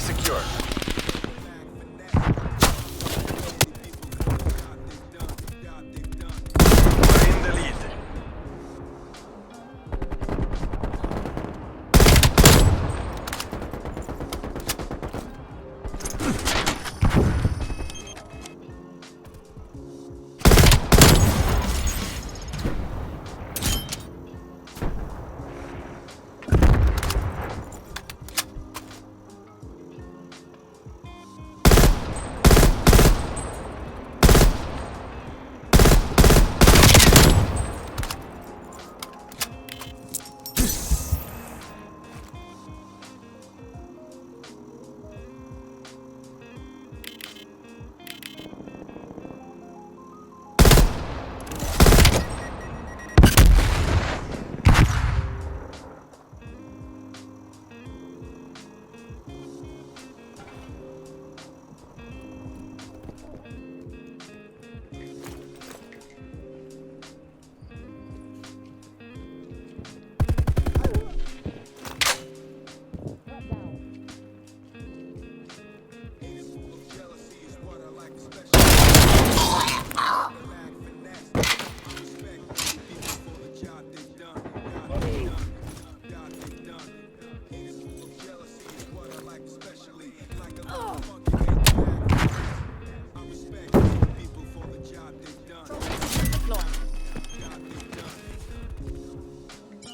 secure. We're in the lead.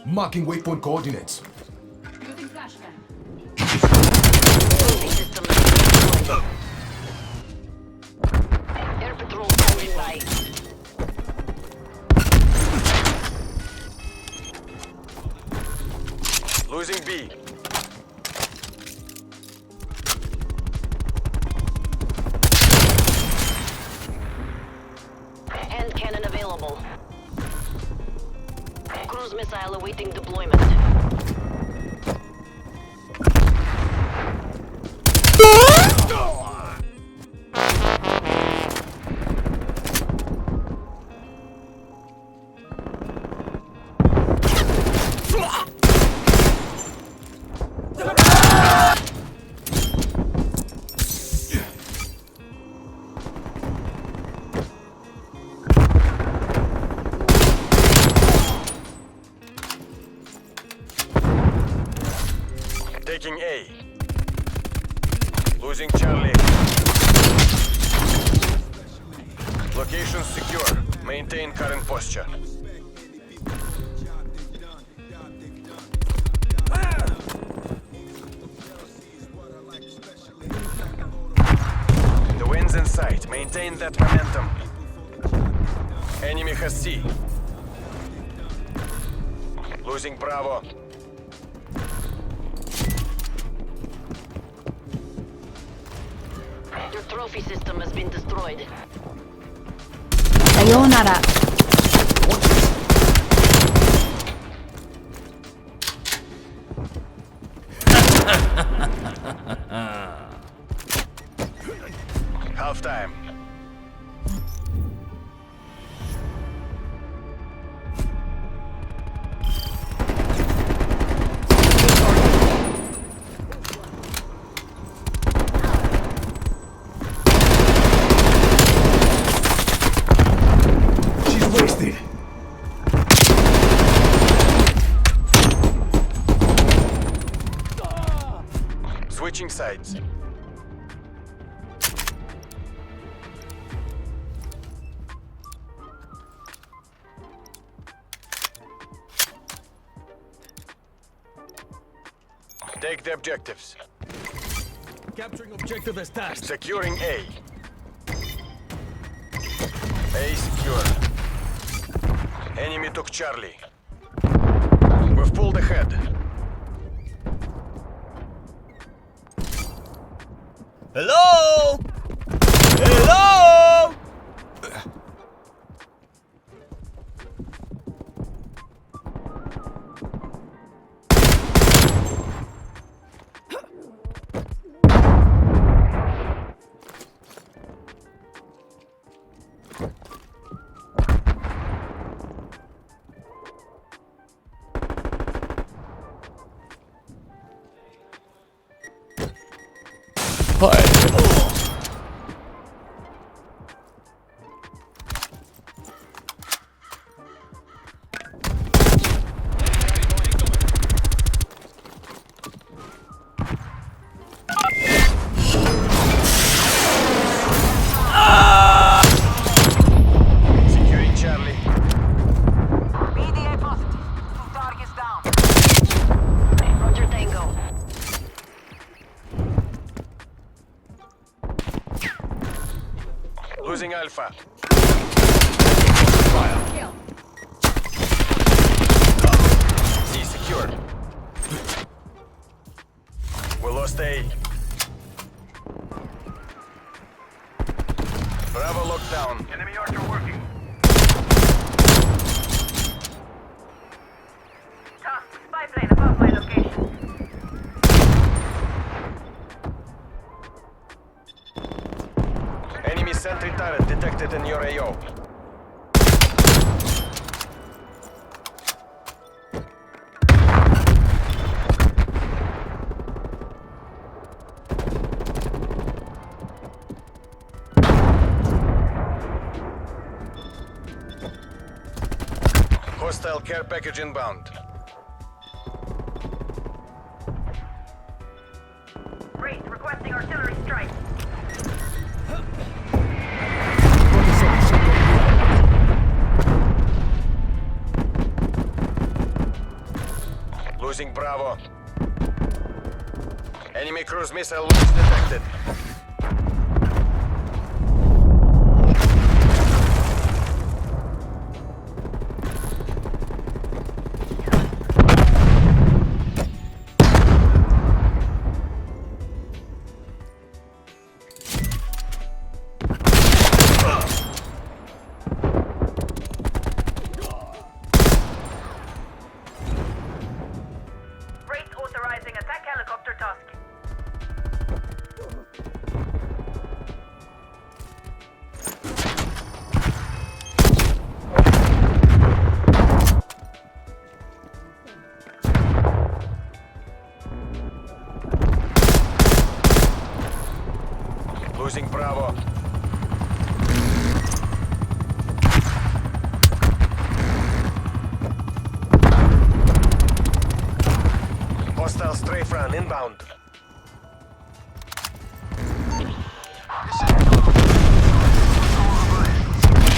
Marking waypoint coordinates. Using flashbang. System deployed. Air patrol standing by. Losing B. Hand cannon available. Cruise missile awaiting deployment. Taking A. Losing Charlie. Location secure. Maintain current posture. The wind's in sight. Maintain that momentum. Enemy has C. Losing Bravo. Your trophy system has been destroyed. Sayonara. Half time. She's wasted. Switching sides. Take the objectives. Capturing objective as tasked. Securing A. A secure. Enemy took Charlie. We've pulled ahead. Hello? Hello? Securing Charlie. BDA positive. Two targets down. Roger Tango. Losing Alpha. Kill. C secured. We lost A. Bravo locked down. Enemy archer working. Task spy plane above my location. Enemy sentry turret detected in your AO. Hostile care package inbound. Raid requesting artillery strike. Losing Bravo. Enemy cruise missile launch detected. Raid authorizing attack helicopter task. Losing Bravo. Hostile strafe run inbound.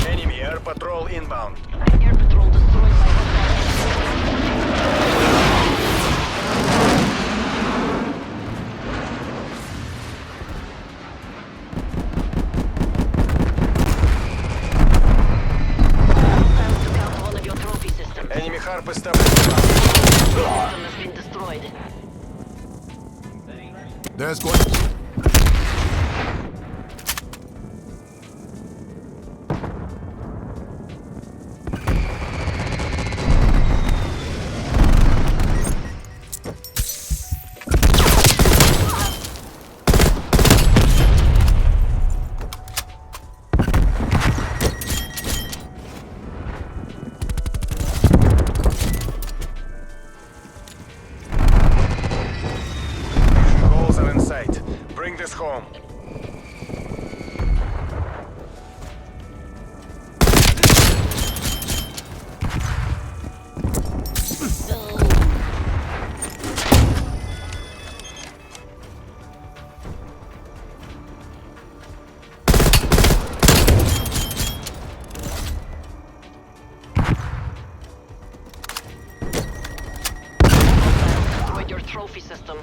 Enemy air patrol inbound. Air patrol destroyed by hostile. Hostiles took out one of your trophy systems. Enemy harp established. System has been destroyed. There's going. Goals are in sight. Bring this home. Destroyed your trophy system.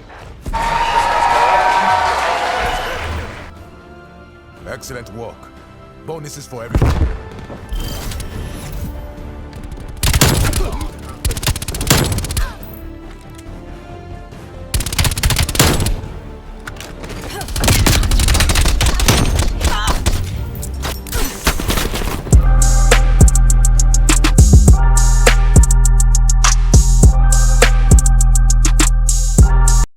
Excellent work. Bonuses for everyone.